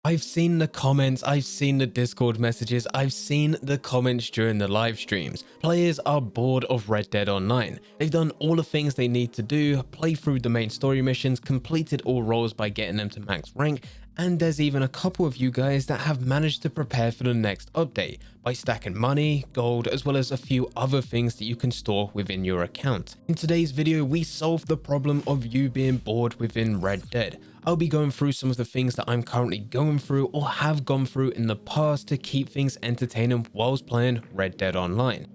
I've seen the comments, I've seen the Discord messages, I've seen the comments during the live streams. Players are bored of Red Dead Online. They've done all the things they need to do, play through the main story missions, completed all roles by getting them to max rank, and there's even a couple of you guys that have managed to prepare for the next update by stacking money, gold, as well as a few other things that you can store within your account. In today's video, we solve the problem of you being bored within Red Dead. I'll be going through some of the things that I'm currently going through or have gone through in the past to keep things entertaining whilst playing Red Dead Online.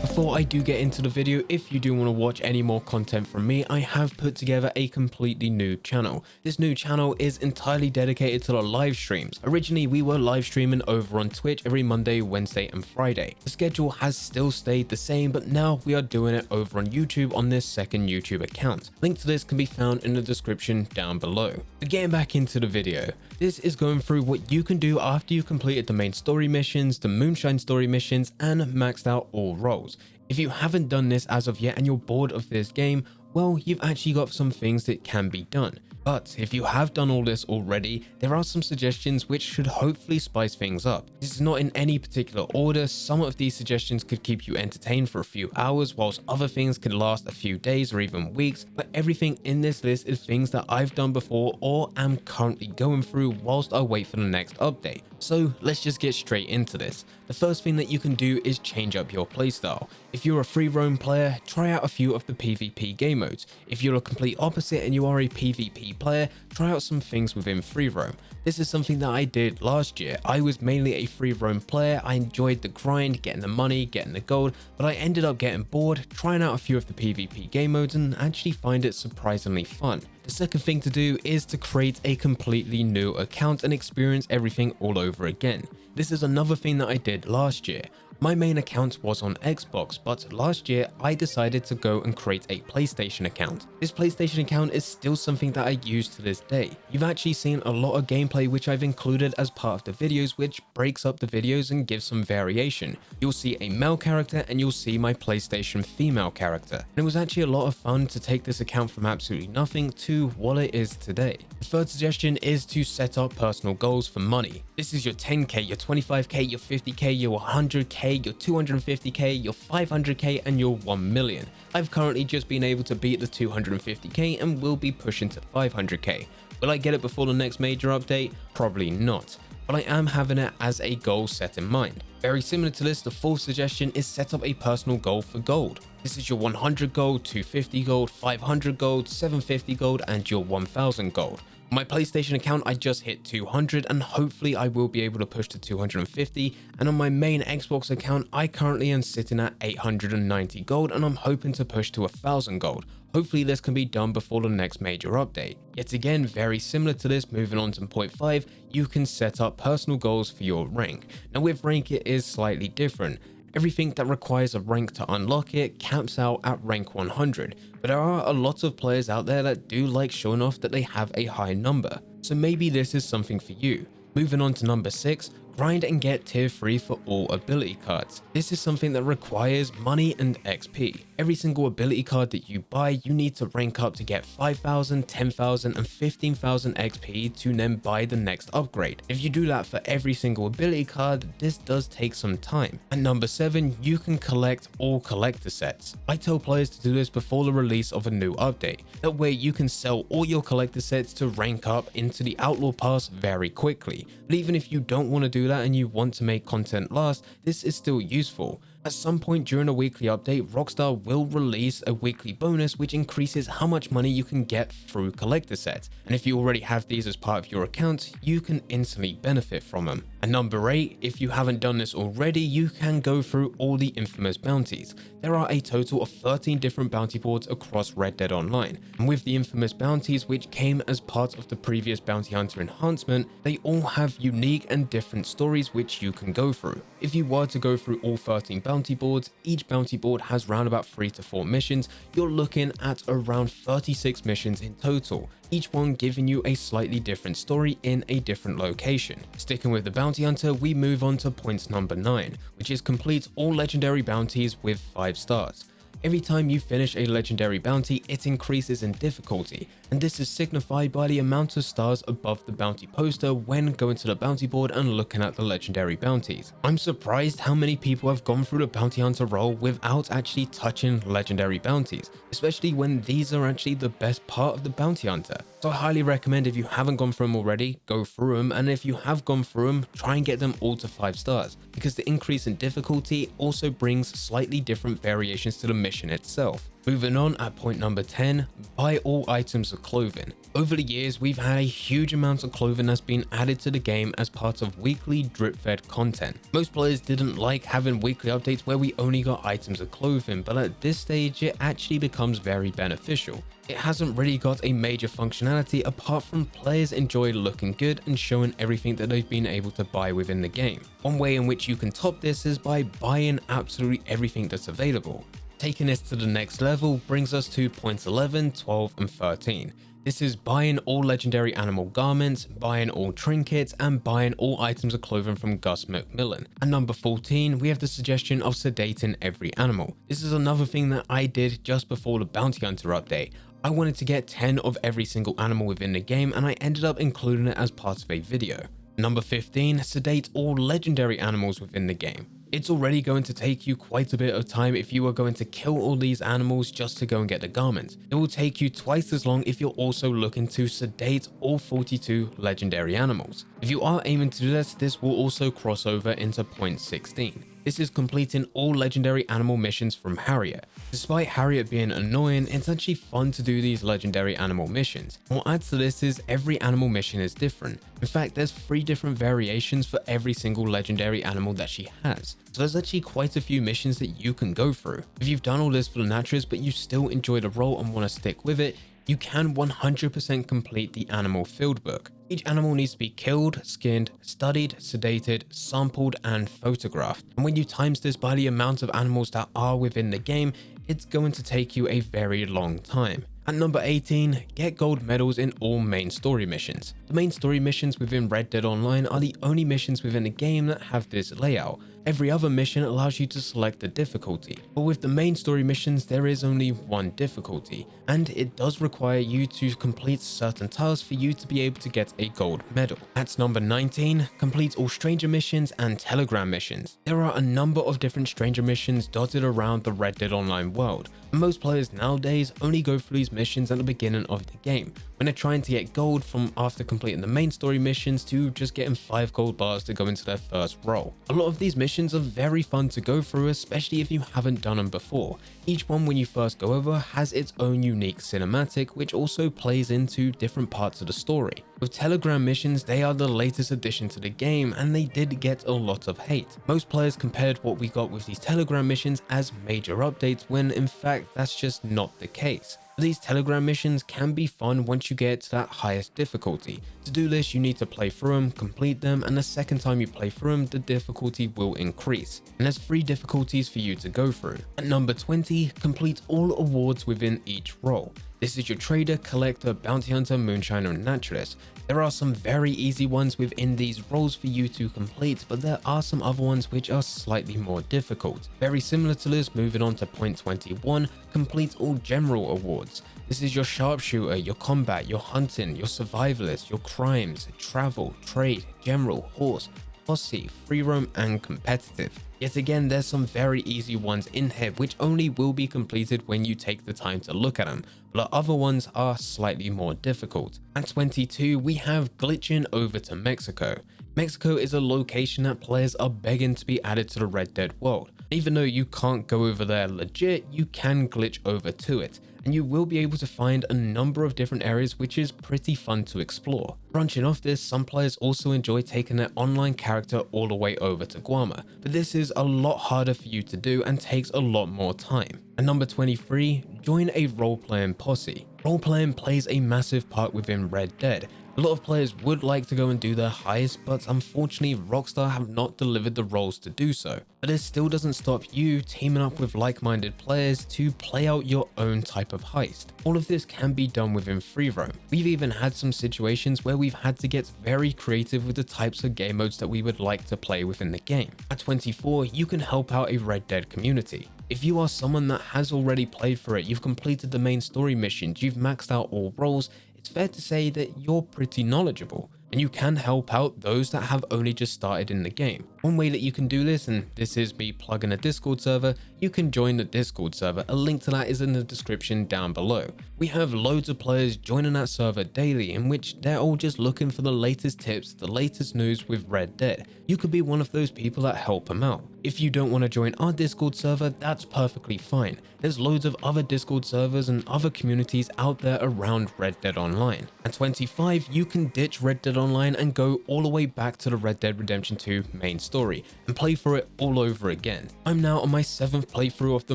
Before I do get into the video, if you do want to watch any more content from me, I have put together a completely new channel. This new channel is entirely dedicated to the live streams. Originally, we were live streaming over on Twitch every Monday, Wednesday, and Friday. The schedule has still stayed the same, but now we are doing it over on YouTube on this second YouTube account. Link to this can be found in the description down below. But getting back into the video, this is going through what you can do after you completed the main story missions, the Moonshine story missions, and maxed out all roles. If you haven't done this as of yet and you're bored of this game, well, you've actually got some things that can be done. But if you have done all this already, there are some suggestions which should hopefully spice things up. This is not in any particular order. Some of these suggestions could keep you entertained for a few hours, whilst other things could last a few days or even weeks. But everything in this list is things that I've done before or am currently going through whilst I wait for the next update. So let's just get straight into this. The first thing that you can do is change up your playstyle. If you're a free roam player, try out a few of the PvP game modes. If you're a complete opposite and you are a PvP player, try out some things within free roam. This is something that I did last year. I was mainly a free roam player. I enjoyed the grind, getting the money, getting the gold, but I ended up getting bored, trying out a few of the PvP game modes and actually find it surprisingly fun. The second thing to do is to create a completely new account and experience everything all over again. This is another thing that I did last year. My main account was on Xbox, but last year I decided to go and create a PlayStation account. This PlayStation account is still something that I use to this day. You've actually seen a lot of gameplay which I've included as part of the videos, which breaks up the videos and gives some variation. You'll see a male character and you'll see my PlayStation female character. And it was actually a lot of fun to take this account from absolutely nothing to what it is today. The third suggestion is to set up personal goals for money. This is your 10k, your 25k, your 50k, your 100k, your 250k, your 500k, and your 1 million. I've currently just been able to beat the 250k and will be pushing to 500k. Will I get it before the next major update? Probably not, but I am having it as a goal set in mind. Very similar to this, the fourth suggestion is set up a personal goal for gold. This is your 100 gold, 250 gold, 500 gold, 750 gold, and your 1000 gold. On my PlayStation account, I just hit 200 and hopefully I will be able to push to 250, and on my main Xbox account, I currently am sitting at 890 gold and I'm hoping to push to 1000 gold. Hopefully this can be done before the next major update. Yet again, very similar to this, moving on to point 5, you can set up personal goals for your rank. Now with rank it is slightly different. Everything that requires a rank to unlock it caps out at rank 100, but there are a lot of players out there that do like showing off that they have a high number, so maybe this is something for you. Moving on to number 6, grind and get tier 3 for all ability cards. This is something that requires money and XP. Every single ability card that you buy, you need to rank up to get 5,000, 10,000 and 15,000 XP to then buy the next upgrade. If you do that for every single ability card, this does take some time. At number 7, you can collect all collector sets. I tell players to do this before the release of a new update. That way you can sell all your collector sets to rank up into the Outlaw Pass very quickly. But even if you don't want to do that and you want to make content last, this is still useful. At some point during a weekly update, Rockstar will release a weekly bonus which increases how much money you can get through collector sets, and if you already have these as part of your account, you can instantly benefit from them. And number 8, if you haven't done this already, you can go through all the infamous bounties. There are a total of 13 different bounty boards across Red Dead Online, and with the infamous bounties which came as part of the previous bounty hunter enhancement, they all have unique and different stories which you can go through. If you were to go through all 13 bounty boards, each bounty board has around about 3 to 4 missions. You're looking at around 36 missions in total, each one giving you a slightly different story in a different location. Sticking with the bounty hunter, we move on to point number 9, which is complete all legendary bounties with 5 stars. Every time you finish a legendary bounty, it increases in difficulty, and this is signified by the amount of stars above the bounty poster when going to the bounty board and looking at the legendary bounties. I'm surprised how many people have gone through the bounty hunter role without actually touching legendary bounties, especially when these are actually the best part of the bounty hunter. So I highly recommend, if you haven't gone through them already, go through them, and if you have gone through them, try and get them all to 5 stars, because the increase in difficulty also brings slightly different variations to the mission itself. Moving on, at point number 10, buy all items of clothing. Over the years, we've had a huge amount of clothing that's been added to the game as part of weekly drip-fed content. Most players didn't like having weekly updates where we only got items of clothing, but at this stage it actually becomes very beneficial. It hasn't really got a major functionality apart from players enjoy looking good and showing everything that they've been able to buy within the game. One way in which you can top this is by buying absolutely everything that's available. Taking this to the next level brings us to points 11, 12 and 13. This is buying all legendary animal garments, buying all trinkets, and buying all items of clothing from Gus McMillan. And number 14, we have the suggestion of sedating every animal. This is another thing that I did just before the Bounty Hunter update. I wanted to get 10 of every single animal within the game, and I ended up including it as part of a video. Number 15, sedate all legendary animals within the game. It's already going to take you quite a bit of time if you are going to kill all these animals just to go and get the garment. It will take you twice as long if you're also looking to sedate all 42 legendary animals. If you are aiming to do this will also cross over into point 16. This is completing all legendary animal missions from Harriet. Despite Harriet being annoying, it's actually fun to do these legendary animal missions. What adds to this is every animal mission is different. In fact, there's 3 different variations for every single legendary animal that she has. So there's actually quite a few missions that you can go through. If you've done all this for the Natras but you still enjoy the role and want to stick with it, you can 100% complete the animal field book. Each animal needs to be killed, skinned, studied, sedated, sampled, and photographed. And when you times this by the amount of animals that are within the game, it's going to take you a very long time. At number 18, get gold medals in all main story missions. The main story missions within Red Dead Online are the only missions within the game that have this layout. Every other mission allows you to select the difficulty, but with the main story missions there is only one difficulty, and it does require you to complete certain tasks for you to be able to get a gold medal. At number 19, complete all stranger missions and telegram missions. There are a number of different stranger missions dotted around the Red Dead Online world. Most players nowadays only go through these missions at the beginning of the game, when they're trying to get gold from after completing the main story missions to just getting 5 gold bars to go into their first role. A lot of these missions are very fun to go through, especially if you haven't done them before. Each one when you first go over has its own unique cinematic, which also plays into different parts of the story. With telegram missions, they are the latest addition to the game and they did get a lot of hate. Most players compared what we got with these telegram missions as major updates when in fact that's just not the case. These telegram missions can be fun once you get to that highest difficulty. To do this, you need to play through them, complete them, and the second time you play through them, the difficulty will increase. And there's 3 difficulties for you to go through. At number 20, complete all awards within each role. This is your trader, collector, bounty hunter, moonshiner, and naturalist. There are some very easy ones within these roles for you to complete, but there are some other ones which are slightly more difficult. Very similar to this, moving on to point 21, complete all general awards. This is your sharpshooter, your combat, your hunting, your survivalist, your crimes, travel, trade, general, horse, posse, free roam, and competitive. Yet again, there's some very easy ones in here which only will be completed when you take the time to look at them, but other ones are slightly more difficult. At 22, we have glitching over to Mexico. Mexico is a location that players are begging to be added to the Red Dead world. Even though you can't go over there legit, you can glitch over to it, and you will be able to find a number of different areas which is pretty fun to explore. Branching off this, some players also enjoy taking their online character all the way over to Guarma, but this is a lot harder for you to do and takes a lot more time. At number 23, join a role-playing posse. Role-playing plays a massive part within Red Dead, A lot of players would like to go and do their highest, but unfortunately Rockstar have not delivered the roles to do so. But this still doesn't stop you teaming up with like-minded players to play out your own type of heist. All of this can be done within free roam. We've even had some situations where we've had to get very creative with the types of game modes that we would like to play within the game. At 24, you can help out a Red Dead community. If you are someone that has already played for it, you've completed the main story missions, you've maxed out all roles, it's fair to say that you're pretty knowledgeable and you can help out those that have only just started in the game. One way that you can do this, and this is me plugging a Discord server, you can join the Discord server. A link to that is in the description down below. We have loads of players joining that server daily, in which they're all just looking for the latest tips, the latest news with Red Dead. You could be one of those people that help them out. If you don't want to join our Discord server, that's perfectly fine. There's loads of other Discord servers and other communities out there around Red Dead Online. At 25, you can ditch Red Dead Online and go all the way back to the Red Dead Redemption 2 main story and play for it all over again. I'm now on my 7th playthrough of the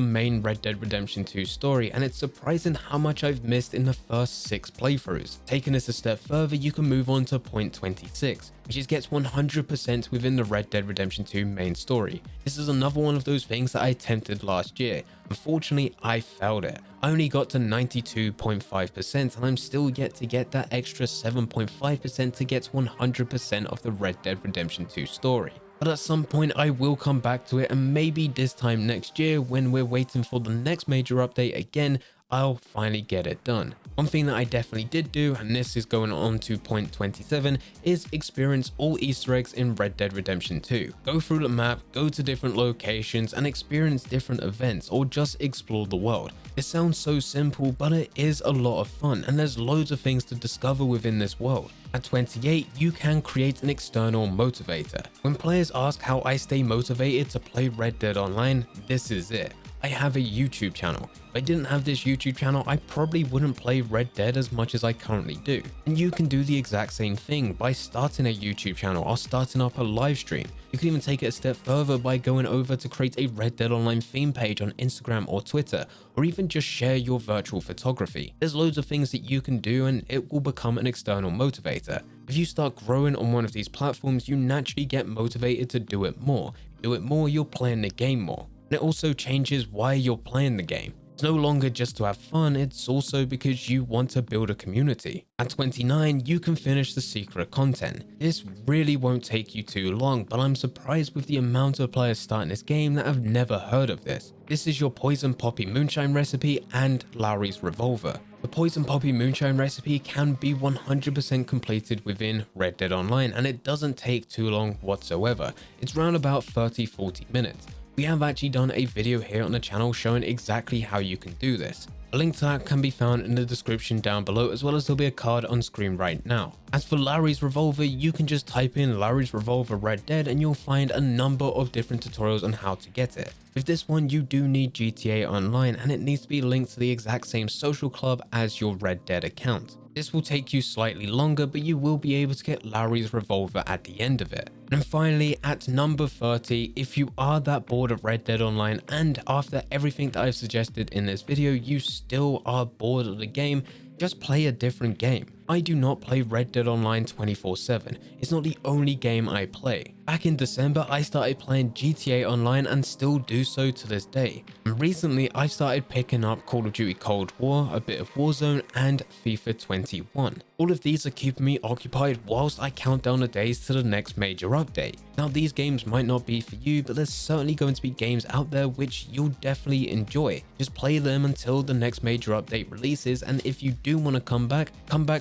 main Red Dead Redemption 2 story, and it's surprising how much I've missed in the first 6 playthroughs. Taking this a step further, you can move on to point 26, which is gets 100% within the Red Dead Redemption 2 main story. This is another one of those things that I attempted last year. Unfortunately, I failed it. I only got to 92.5% and I'm still yet to get that extra 7.5% to get 100% of the Red Dead Redemption 2 story. But at some point I will come back to it, and maybe this time next year when we're waiting for the next major update again, I'll finally get it done. One thing that I definitely did do, and this is going on to point 27, is experience all Easter eggs in Red Dead Redemption 2. Go through the map, go to different locations and experience different events, or just explore the world. It sounds so simple, but it is a lot of fun and there's loads of things to discover within this world. At 28, you can create an external motivator. When players ask how I stay motivated to play Red Dead Online, this is it. I have a YouTube channel. If I didn't have this YouTube channel, I probably wouldn't play Red Dead as much as I currently do. And you can do the exact same thing by starting a YouTube channel or starting up a live stream. You can even take it a step further by going over to create a Red Dead Online theme page on Instagram or Twitter, or even just share your virtual photography. There's loads of things that you can do and it will become an external motivator. If you start growing on one of these platforms, you naturally get motivated to do it more. Do it more, you're playing the game more. And it also changes why you're playing the game. It's no longer just to have fun, it's also because you want to build a community. At 29, you can finish the secret content. This really won't take you too long, but I'm surprised with the amount of players starting this game that have never heard of this. This is your Poison Poppy Moonshine recipe and Lowry's Revolver. The Poison Poppy Moonshine recipe can be 100% completed within Red Dead Online, and it doesn't take too long whatsoever. It's around about 30-40 minutes. We have actually done a video here on the channel showing exactly how you can do this. A link to that can be found in the description down below, as well as there'll be a card on screen right now. As for Lowry's Revolver, you can just type in Lowry's Revolver Red Dead and you'll find a number of different tutorials on how to get it. With this one, you do need GTA Online and it needs to be linked to the exact same social club as your Red Dead account. This will take you slightly longer, but you will be able to get Lowry's Revolver at the end of it. And finally, at number 30, if you are that bored of Red Dead Online and after everything that I've suggested in this video, you still are bored of the game, just play a different game. I do not play Red Dead Online 24/7. It's not the only game I play. Back in December, I started playing GTA Online and still do so to this day. And recently, I started picking up Call of Duty Cold War, a bit of Warzone, and FIFA 21. All of these are keeping me occupied whilst I count down the days to the next major update. Now, these games might not be for you, but there's certainly going to be games out there which you'll definitely enjoy. Just play them until the next major update releases, and if you do want to come back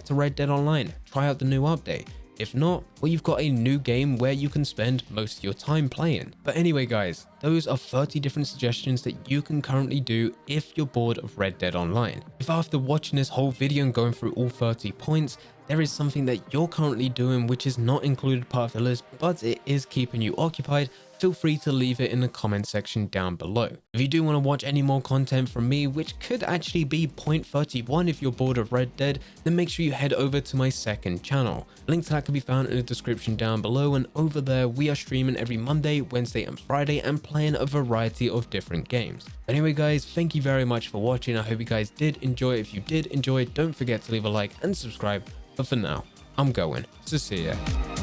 to Red Dead Online, try out the new update. If not, well, you've got a new game where you can spend most of your time playing. But anyway guys, those are 30 different suggestions that you can currently do if you're bored of Red Dead Online. If after watching this whole video and going through all 30 points, there is something that you're currently doing which is not included part of the list, but it is keeping you occupied, feel free to leave it in the comment section down below. If you do want to watch any more content from me, which could actually be point 31 if you're bored of Red Dead, then make sure you head over to my second channel. Link to that can be found in the description down below, and over there we are streaming every Monday, Wednesday and Friday and playing a variety of different games. Anyway guys, thank you very much for watching. I hope you guys did enjoy. If you did enjoy, don't forget to leave a like and subscribe. But for now, I'm going. So see ya.